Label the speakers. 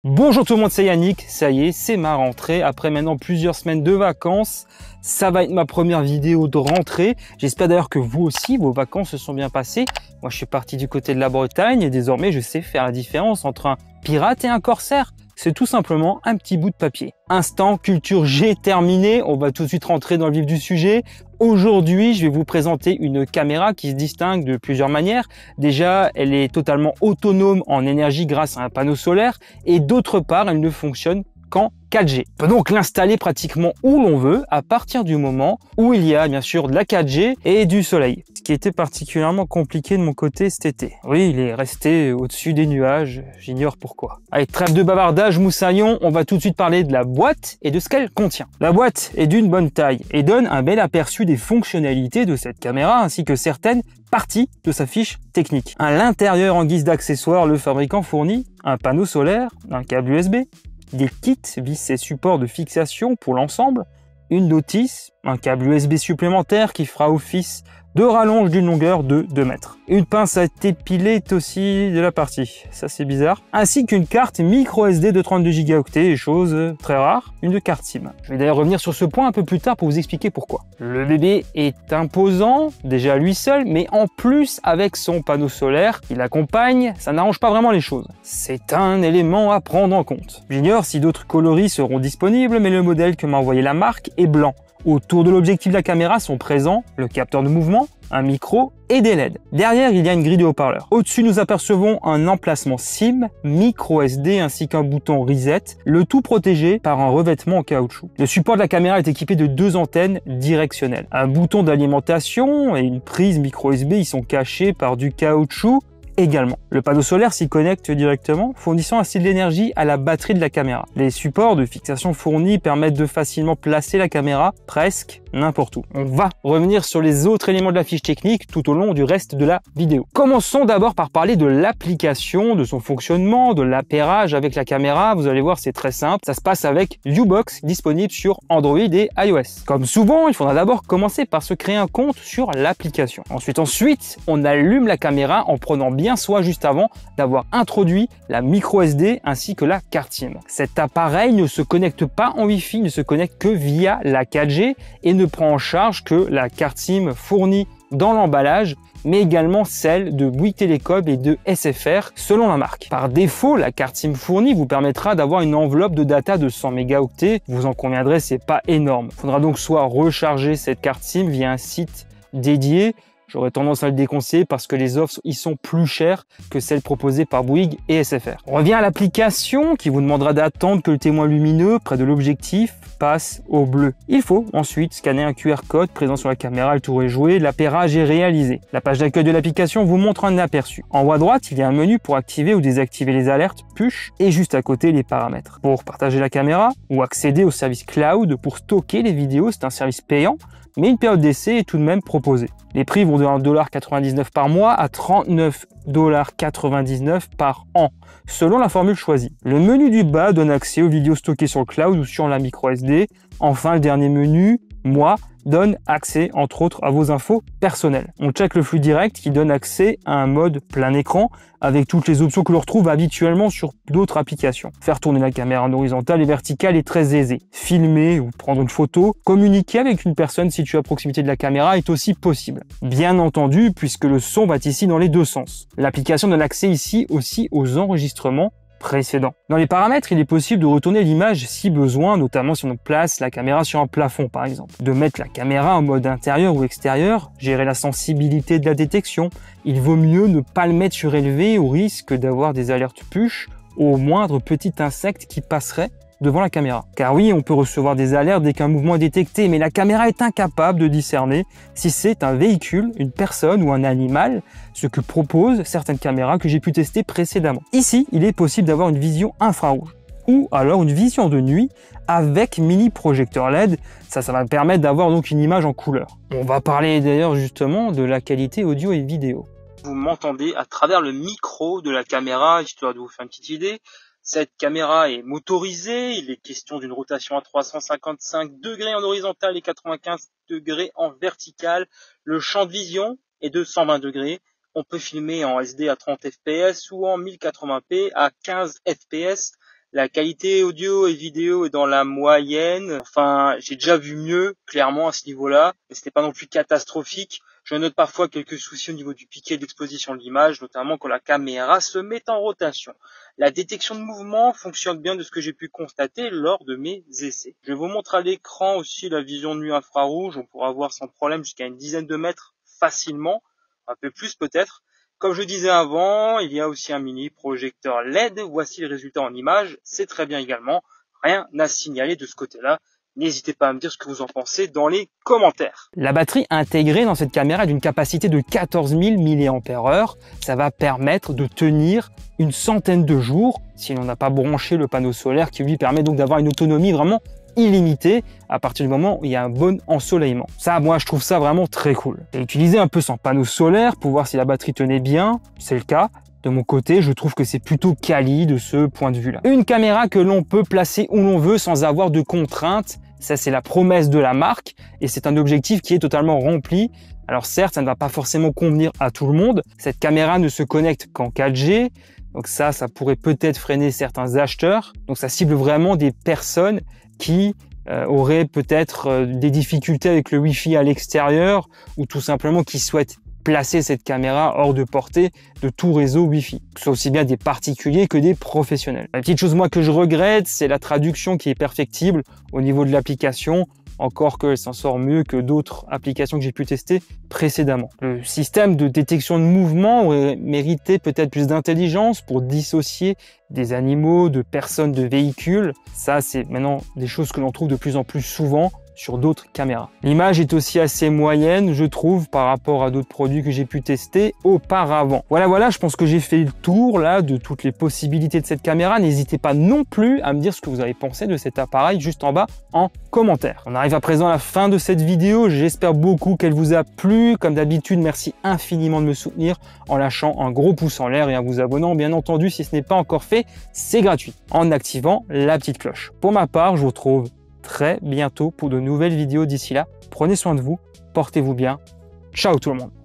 Speaker 1: Bonjour tout le monde, c'est Yannick, ça y est, c'est ma rentrée. Après maintenant plusieurs semaines de vacances, ça va être ma première vidéo de rentrée. J'espère d'ailleurs que vous aussi, vos vacances se sont bien passées. Moi je suis parti du côté de la Bretagne et désormais je sais faire la différence entre un pirate et un corsaire. C'est tout simplement un petit bout de papier. Instant culture G terminé, on va tout de suite rentrer dans le vif du sujet. Aujourd'hui, je vais vous présenter une caméra qui se distingue de plusieurs manières. Déjà, elle est totalement autonome en énergie grâce à un panneau solaire et d'autre part, elle ne fonctionne qu'en 4G. On peut donc l'installer pratiquement où l'on veut à partir du moment où il y a bien sûr de la 4G et du soleil. Ce qui était particulièrement compliqué de mon côté cet été. Oui, il est resté au-dessus des nuages, j'ignore pourquoi. Allez, trêve de bavardage, moussaillon, on va tout de suite parler de la boîte et de ce qu'elle contient. La boîte est d'une bonne taille et donne un bel aperçu des fonctionnalités de cette caméra ainsi que certaines parties de sa fiche technique. À l'intérieur, en guise d'accessoire, le fabricant fournit un panneau solaire, un câble USB, des kits vis et supports de fixation pour l'ensemble, une notice, un câble USB supplémentaire qui fera office de rallonge d'une longueur de 2 mètres. Une pince à épiler est aussi de la partie, ça c'est bizarre, ainsi qu'une carte micro SD de 32 Go, chose très rare, une carte SIM. Je vais d'ailleurs revenir sur ce point un peu plus tard pour vous expliquer pourquoi. Le bébé est imposant, déjà à lui seul, mais en plus avec son panneau solaire qui l'accompagne, ça n'arrange pas vraiment les choses. C'est un élément à prendre en compte. J'ignore si d'autres coloris seront disponibles, mais le modèle que m'a envoyé la marque est blanc. Autour de l'objectif de la caméra sont présents le capteur de mouvement, un micro et des LED. Derrière, il y a une grille de haut-parleurs. Au-dessus, nous apercevons un emplacement SIM, micro SD ainsi qu'un bouton reset, le tout protégé par un revêtement en caoutchouc. Le support de la caméra est équipé de 2 antennes directionnelles. Un bouton d'alimentation et une prise micro USB y sont cachés par du caoutchouc également. Le panneau solaire s'y connecte directement, fournissant ainsi de l'énergie à la batterie de la caméra. Les supports de fixation fournis permettent de facilement placer la caméra presque n'importe où. On va revenir sur les autres éléments de la fiche technique tout au long du reste de la vidéo. Commençons d'abord par parler de l'application, de son fonctionnement, de l'appairage avec la caméra. Vous allez voir, c'est très simple. Ça se passe avec U-Box, disponible sur Android et iOS. Comme souvent, il faudra d'abord commencer par se créer un compte sur l'application. Ensuite, on allume la caméra en prenant bien soin juste avant d'avoir introduit la micro SD ainsi que la carte SIM. Cet appareil ne se connecte pas en Wi-Fi, ne se connecte que via la 4G et ne prend en charge que la carte SIM fournie dans l'emballage, mais également celle de Bouygues Telecom et de SFR selon la marque. Par défaut, la carte SIM fournie vous permettra d'avoir une enveloppe de data de 100 mégaoctets. Vous en conviendrez, c'est pas énorme. Il faudra donc soit recharger cette carte SIM via un site dédié. J'aurais tendance à le déconseiller parce que les offres y sont plus chères que celles proposées par Bouygues et SFR. On revient à l'application qui vous demandera d'attendre que le témoin lumineux près de l'objectif passe au bleu. Il faut ensuite scanner un QR code présent sur la caméra, le tour est joué, l'appairage est réalisé. La page d'accueil de l'application vous montre un aperçu. En haut à droite, il y a un menu pour activer ou désactiver les alertes push et juste à côté les paramètres. Pour partager la caméra ou accéder au service cloud pour stocker les vidéos, c'est un service payant, mais une période d'essai est tout de même proposée. Les prix vont de 1,99$ par mois à 39,99$ par an, selon la formule choisie. Le menu du bas donne accès aux vidéos stockées sur le cloud ou sur la micro SD. Enfin, le dernier menu, moi, donne accès entre autres à vos infos personnelles. On check le flux direct qui donne accès à un mode plein écran avec toutes les options que l'on retrouve habituellement sur d'autres applications. Faire tourner la caméra en horizontale et verticale est très aisé. Filmer ou prendre une photo, communiquer avec une personne située à proximité de la caméra est aussi possible. Bien entendu, puisque le son va ici dans les deux sens. L'application donne accès ici aussi aux enregistrements précédent. Dans les paramètres, il est possible de retourner l'image si besoin, notamment si on place la caméra sur un plafond par exemple. De mettre la caméra en mode intérieur ou extérieur, gérer la sensibilité de la détection. Il vaut mieux ne pas le mettre surélevé au risque d'avoir des alertes push au moindre petit insecte qui passerait devant la caméra. Car oui, on peut recevoir des alertes dès qu'un mouvement est détecté, mais la caméra est incapable de discerner si c'est un véhicule, une personne ou un animal, ce que proposent certaines caméras que j'ai pu tester précédemment. Ici, il est possible d'avoir une vision infrarouge ou alors une vision de nuit avec mini projecteur LED. Ça va me permettre d'avoir donc une image en couleur. On va parler d'ailleurs justement de la qualité audio et vidéo. Vous m'entendez à travers le micro de la caméra, histoire de vous faire une petite idée. Cette caméra est motorisée, il est question d'une rotation à 355 degrés en horizontal et 95 degrés en vertical. Le champ de vision est de 120 degrés. On peut filmer en SD à 30 fps ou en 1080p à 15 fps La qualité audio et vidéo est dans la moyenne. Enfin, j'ai déjà vu mieux, clairement, à ce niveau-là. Mais c'était pas non plus catastrophique. Je note parfois quelques soucis au niveau du piqué d'exposition de l'image, notamment quand la caméra se met en rotation. La détection de mouvement fonctionne bien de ce que j'ai pu constater lors de mes essais. Je vous montre à l'écran aussi la vision de nuit infrarouge. On pourra voir sans problème jusqu'à une dizaine de mètres facilement, un peu plus peut-être. Comme je disais avant, il y a aussi un mini projecteur LED. Voici le résultat en image. C'est très bien également. Rien à signaler de ce côté-là. N'hésitez pas à me dire ce que vous en pensez dans les commentaires. La batterie intégrée dans cette caméra est d'une capacité de 14 000 mAh. Ça va permettre de tenir une centaine de jours si l'on n'a pas branché le panneau solaire qui lui permet donc d'avoir une autonomie vraiment illimité à partir du moment où il y a un bon ensoleillement. Ça, moi, je trouve ça vraiment très cool. J'ai utilisé un peu sans panneau solaire pour voir si la batterie tenait bien. C'est le cas. De mon côté, je trouve que c'est plutôt quali de ce point de vue-là. Une caméra que l'on peut placer où l'on veut sans avoir de contraintes. Ça, c'est la promesse de la marque et c'est un objectif qui est totalement rempli. Alors certes, ça ne va pas forcément convenir à tout le monde. Cette caméra ne se connecte qu'en 4G. Donc ça pourrait peut-être freiner certains acheteurs. Donc ça cible vraiment des personnes qui auraient peut-être des difficultés avec le Wi-Fi à l'extérieur ou tout simplement qui souhaitent placer cette caméra hors de portée de tout réseau Wi-Fi. Que ce soit aussi bien des particuliers que des professionnels. La petite chose moi que je regrette, c'est la traduction qui est perfectible au niveau de l'application. Encore qu'elle s'en sort mieux que d'autres applications que j'ai pu tester précédemment. Le système de détection de mouvement aurait mérité peut-être plus d'intelligence pour dissocier des animaux, de personnes, de véhicules. Ça, c'est maintenant des choses que l'on trouve de plus en plus souvent sur d'autres caméras. L'image est aussi assez moyenne, je trouve, par rapport à d'autres produits que j'ai pu tester auparavant. Voilà, je pense que j'ai fait le tour là de toutes les possibilités de cette caméra. N'hésitez pas non plus à me dire ce que vous avez pensé de cet appareil juste en bas en commentaire. On arrive à présent à la fin de cette vidéo. J'espère beaucoup qu'elle vous a plu. Comme d'habitude, merci infiniment de me soutenir en lâchant un gros pouce en l'air et en vous abonnant, bien entendu, si ce n'est pas encore fait, c'est gratuit, en activant la petite cloche. Pour ma part, je vous retrouve très bientôt pour de nouvelles vidéos. D'ici là, prenez soin de vous, portez-vous bien. Ciao tout le monde.